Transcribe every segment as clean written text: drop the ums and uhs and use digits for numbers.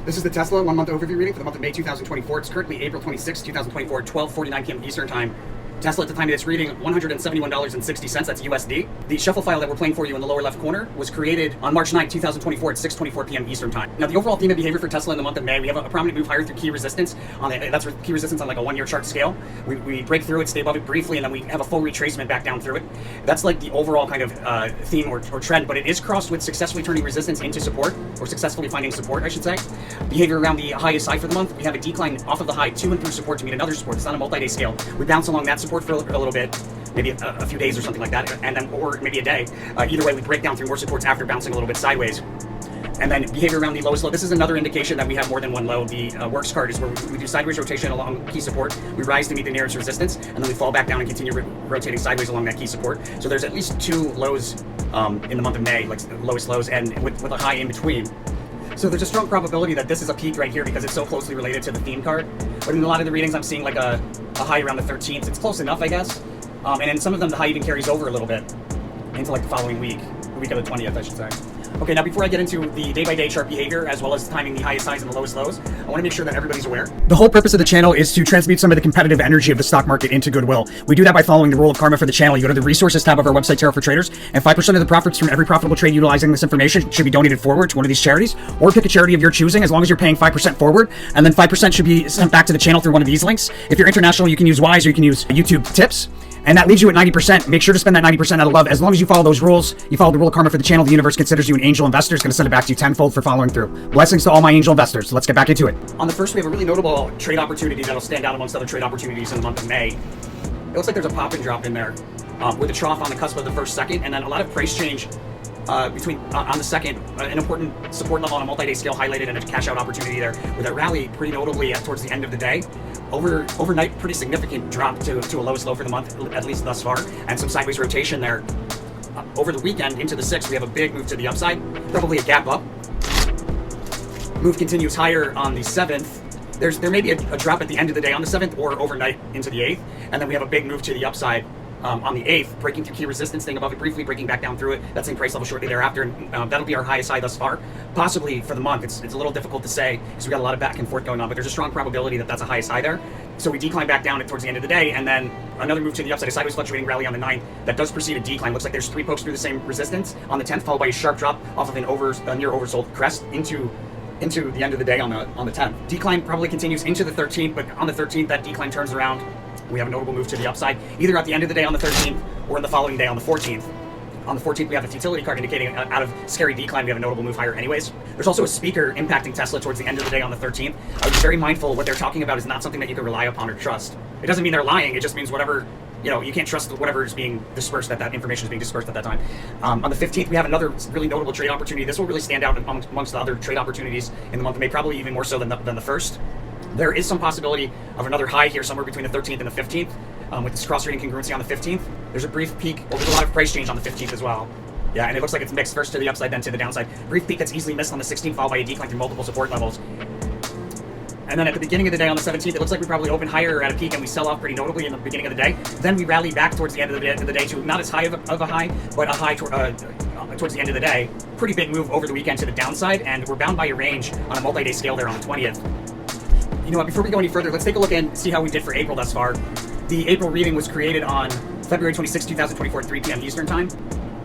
This is the Tesla 1 month overview reading for the month of May 2024. It's currently April 26, 2024, 12:49 p.m. Eastern Time. Tesla at the time of this reading, $171.60, that's USD. The shuffle file that we're playing for you in the lower left corner was created on March 9, 2024 at 6:24 p.m. Eastern Time. Now the overall theme of behavior for Tesla in the month of May, we have a prominent move higher through key resistance. That's key resistance on like a 1-year chart scale. We break through it, stay above it briefly, and then we have a full retracement back down through it. That's like the overall kind of theme or trend, but it is crossed with successfully turning resistance into support, or successfully finding support, I should say. Behavior around the highest side for the month, we have a decline off of the high to and through support to meet another support. It's on a multi-day scale. We bounce along that support for a little bit, maybe a few days or something like that, and then or maybe a day. Either way, we break down through more supports after bouncing a little bit sideways. And then behavior around the lowest low. This is another indication that we have more than one low. The works card is where we do sideways rotation along key support. We rise to meet the nearest resistance, and then we fall back down and continue rotating sideways along that key support. So there's at least 2 lows in the month of May, like lowest lows, and with a high in between. So there's a strong probability that this is a peak right here because it's so closely related to the theme card. But in a lot of the readings, I'm seeing like a high around the 13th. It's close enough, I guess. And in some of them, the high even carries over a little bit into like the following week, the week of the 20th, I should say. Okay, now before I get into the day-by-day chart behavior, as well as timing the highest highs and the lowest lows, I want to make sure that everybody's aware. The whole purpose of the channel is to transmute some of the competitive energy of the stock market into goodwill. We do that by following the rule of karma for the channel. You go to the resources tab of our website, Tarot for Traders, and 5% of the profits from every profitable trade utilizing this information should be donated forward to one of these charities, or pick a charity of your choosing, as long as you're paying 5% forward, and then 5% should be sent back to the channel through one of these links. If you're international, you can use Wise or you can use YouTube Tips. And that leaves you at 90%. Make sure to spend that 90% out of love. As long as you follow those rules, you follow the rule of karma for the channel, the universe considers you an angel investor. It's going to send it back to you tenfold for following through. Blessings to all my angel investors. So let's get back into it. On the first, we have a really notable trade opportunity that'll stand out amongst other trade opportunities in the month of May. It looks like there's a pop and drop in there with a trough on the cusp of the first second, and then a lot of price change between on the second, an important support level on a multi-day scale highlighted, and a cash out opportunity there with a rally pretty notably towards the end of the day. Overnight, pretty significant drop to a lowest low for the month, at least thus far, and some sideways rotation there. Over the weekend into the 6th, we have a big move to the upside, probably a gap up. Move continues higher on the 7th. There may be a drop at the end of the day on the 7th or overnight into the 8th, and then we have a big move to the upside on the 8th, breaking through key resistance, staying above it briefly, breaking back down through it. That same price level shortly thereafter, and that'll be our highest high thus far, possibly for the month. It's a little difficult to say because we got a lot of back and forth going on, but there's a strong probability that that's a highest high there. So we decline back down towards the end of the day, and then another move to the upside, a sideways fluctuating rally on the 9th that does precede a decline. Looks like there's 3 pokes through the same resistance on the 10th, followed by a sharp drop off of a near oversold crest into the end of the day on the 10th. Decline probably continues into the 13th, but on the 13th that decline turns around. We have a notable move to the upside, either at the end of the day on the 13th or in the following day on the 14th. On the 14th, we have a futility card indicating out of scary decline, we have a notable move higher anyways. There's also a speaker impacting Tesla towards the end of the day on the 13th. I was very mindful what they're talking about is not something that you can rely upon or trust. It doesn't mean they're lying, it just means whatever, you can't trust whatever is being dispersed, that information is being dispersed at that time. On the 15th, we have another really notable trade opportunity. This will really stand out amongst the other trade opportunities in the month of May, probably even more so than the first. There is some possibility of another high here somewhere between the 13th and the 15th with this cross-reading congruency on the 15th. There's a brief peak. Well, there's a lot of price change on the 15th as well. Yeah, and it looks like it's mixed first to the upside, then to the downside. Brief peak that's easily missed on the 16th, followed by a decline through multiple support levels. And then at the beginning of the day on the 17th, it looks like we probably open higher at a peak and we sell off pretty notably in the beginning of the day. Then we rally back towards the end of the day to not as high of a high, but a high towards the end of the day. Pretty big move over the weekend to the downside, and we're bound by a range on a multi-day scale there on the 20th. You know what, before we go any further, let's take a look and see how we did for April thus far. The April reading was created on February 26, 2024 at 3 p.m. Eastern Time.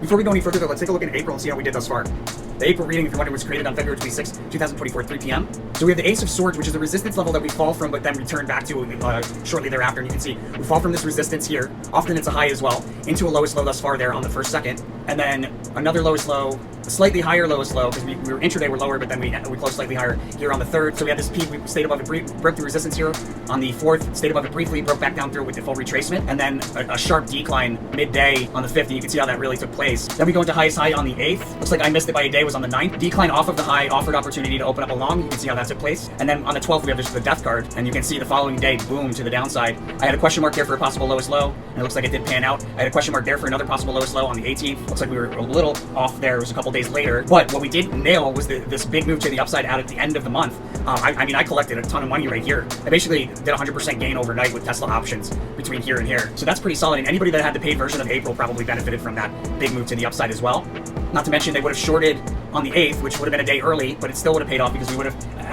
Before we go any further though, let's take a look at April and see how we did thus far. The April reading, if you're wondering, was created on February 26, 2024 at 3 p.m. So we have the Ace of Swords, which is the resistance level that we fall from, but then return back to shortly thereafter. And you can see we fall from this resistance here. Often it's a high as well, into a lowest low thus far there on the first second. And then another lowest low, a slightly higher lowest low, because we were intraday, we're lower, but then we closed slightly higher here on the 3rd. So we had this peak, we stayed above it, broke through resistance here. On the 4th, stayed above it briefly, broke back down through it with the full retracement. And then a sharp decline midday on the 5th, and you can see how that really took place. Then we go into highest high on the 8th. Looks like I missed it by a day, was on the 9th. Decline off of the high, offered opportunity to open up a long. You can see how that took place. And then on the 12th, we have the death card, and you can see the following day, boom, to the downside. I had a question mark there for a possible lowest low, and it looks like it did pan out. I had a question mark there for another possible lowest low on the 18th. Looks like we were a little off there. It was a couple days later. But what we did nail was this big move to the upside out at the end of the month. I mean, I collected a ton of money right here. I basically did 100% gain overnight with Tesla options between here and here. So that's pretty solid, and anybody that had the paid version of April probably benefited from that big move to the upside as well. Not to mention they would have shorted on the 8th, which would have been a day early, but it still would have paid off because we would have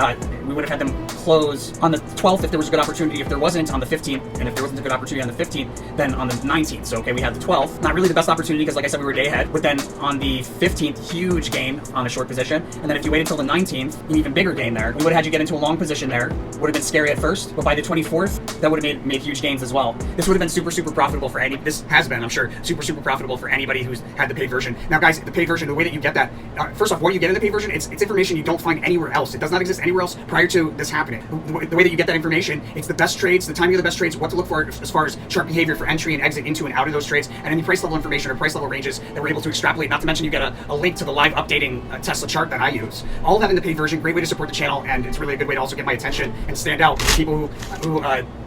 we would have had them close on the 12th if there was a good opportunity. If there wasn't, on the 15th, and if there wasn't a good opportunity on the 15th, then on the 19th. So okay, we had the 12th, not really the best opportunity because, like I said, we were a day ahead. But then on the 15th, huge gain on a short position, and then if you waited until the 19th, an even bigger gain there. We would have had you get into a long position there. Would have been scary at first, but by the 24th, that would have made huge gains as well. This would have been super profitable for any. This has been, I'm sure, super profitable for anybody who's had the paid version. Now, guys, the paid version, the way that you get that, first off, what you get in the paid version, it's information you don't find anywhere else. It does not exist anywhere else prior to this happening. The way that you get that information, it's the best trades, the timing of the best trades, what to look for as far as chart behavior for entry and exit into and out of those trades, and any price level information or price level ranges that we're able to extrapolate. Not to mention you get a link to the live updating Tesla chart that I use. All of that in the paid version. Great way to support the channel, and it's really a good way to also get my attention and stand out. People who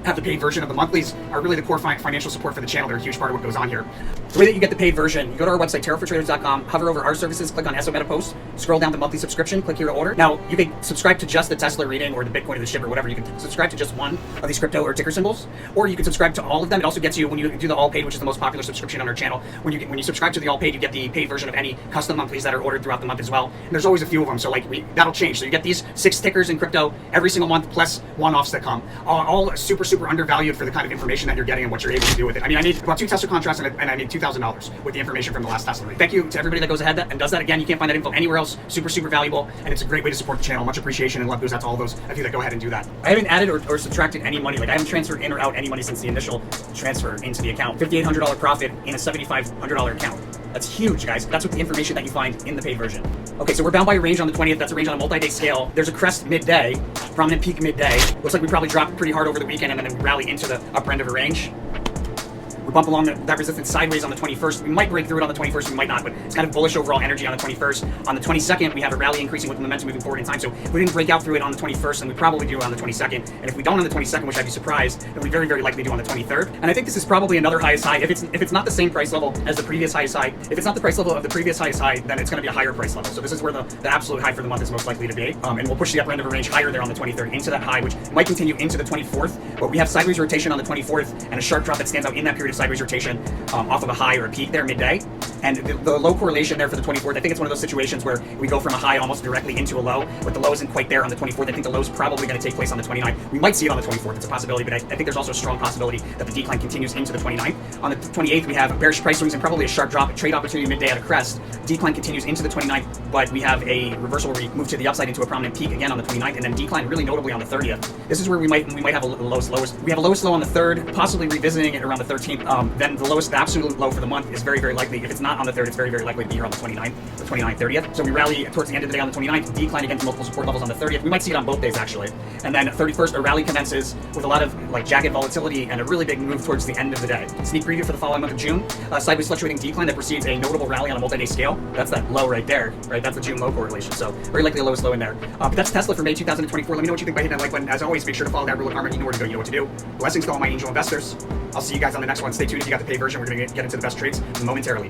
have the paid version of the monthlies are really the core financial support for the channel. They're a huge part of what goes on here. The way that you get the paid version, you go to our website, tarotfortraders.com, hover over our services, click on SO Meta Post, scroll down to monthly subscription, click here to order. Now, you can subscribe to just the Tesla reading or the Bitcoin or the SHIB or whatever. You can subscribe to just one of these crypto or ticker symbols, or you can subscribe to all of them. It also gets you, when you do the all paid, which is the most popular subscription on our channel, when you subscribe to the all paid, you get the paid version of any custom monthlies that are ordered throughout the month as well. And there's always a few of them, so that'll change. So you get these 6 tickers in crypto every single month, plus one-offs that come. All super undervalued for the kind of information that you're getting and what you're able to do with it. I mean, I made about 2 Tesla contracts and I made $2,000 with the information from the last Tesla read. Thank you to everybody that goes ahead and does that. Again, you can't find that info anywhere else. Super valuable, and it's a great way to support the channel. Much appreciation and love goes out to all those of you that go ahead and do that. I haven't added or subtracted any money. I haven't transferred in or out any money since the initial transfer into the account. $5,800 profit in a $7,500 account. That's huge, guys. That's what the information that you find in the paid version. Okay, so we're bound by a range on the 20th. That's a range on a multi-day scale. There's a crest midday, prominent peak midday. Looks like we probably dropped pretty hard over the weekend and then we rally into the upper end of a range. We bump along that resistance sideways on the 21st. We might break through it on the 21st, we might not, but it's kind of bullish overall energy on the 21st. On the 22nd, we have a rally increasing with momentum moving forward in time. So if we didn't break out through it on the 21st, then we probably do on the 22nd. And if we don't on the 22nd, which I'd be surprised, then we very likely do on the 23rd. And I think this is probably another highest high. If it's not the same price level as the previous highest high, if it's not the price level of the previous highest high, then it's going to be a higher price level. So this is where the absolute high for the month is most likely to be. And we'll push the upper end of a range higher there on the 23rd into that high, which might continue into the 24th. But we have sideways rotation on the 24th and a sharp drop that stands out in that period of sideways rotation. Off of a high or a peak there midday, and the low correlation there for the 24th. I think it's one of those situations where we go from a high almost directly into a low, but the low isn't quite there on the 24th. I think the low is probably going to take place on the 29th. We might see it on the 24th. It's a possibility, but I think there's also a strong possibility that the decline continues into the 29th. On the 28th, we have bearish price swings and probably a sharp drop, a trade opportunity midday at a crest. Decline continues into the 29th, but we have a reversal where we move to the upside into a prominent peak again on the 29th, and then decline really notably on the 30th. This is where we might have a lowest. We have a lowest low on the 3rd, possibly revisiting it around the 13th. Then the lowest, the absolute low for the month is very likely. If it's not on the 3rd, it's very likely to be here on the 29th, the 29th, 30th. So we rally towards the end of the day on the 29th, decline against multiple support levels on the 30th. We might see it on both days actually. And then 31st, a rally commences with a lot of jagged volatility and a really big move towards the end of the day. Sneak preview for the following month of June, sideways fluctuating decline that precedes a notable rally on a multi-day scale. That's that low right there, right? That's the June low correlation. So very likely the lowest low in there. But that's Tesla for May 2024. Let me know what you think by hitting that like button. As always, make sure to follow that rule of karma. You know where to go, you know what to do. Blessings to all my angel investors. I'll see you guys on the next one. Stay tuned if you got the paid version. We're going to get into the best trades momentarily.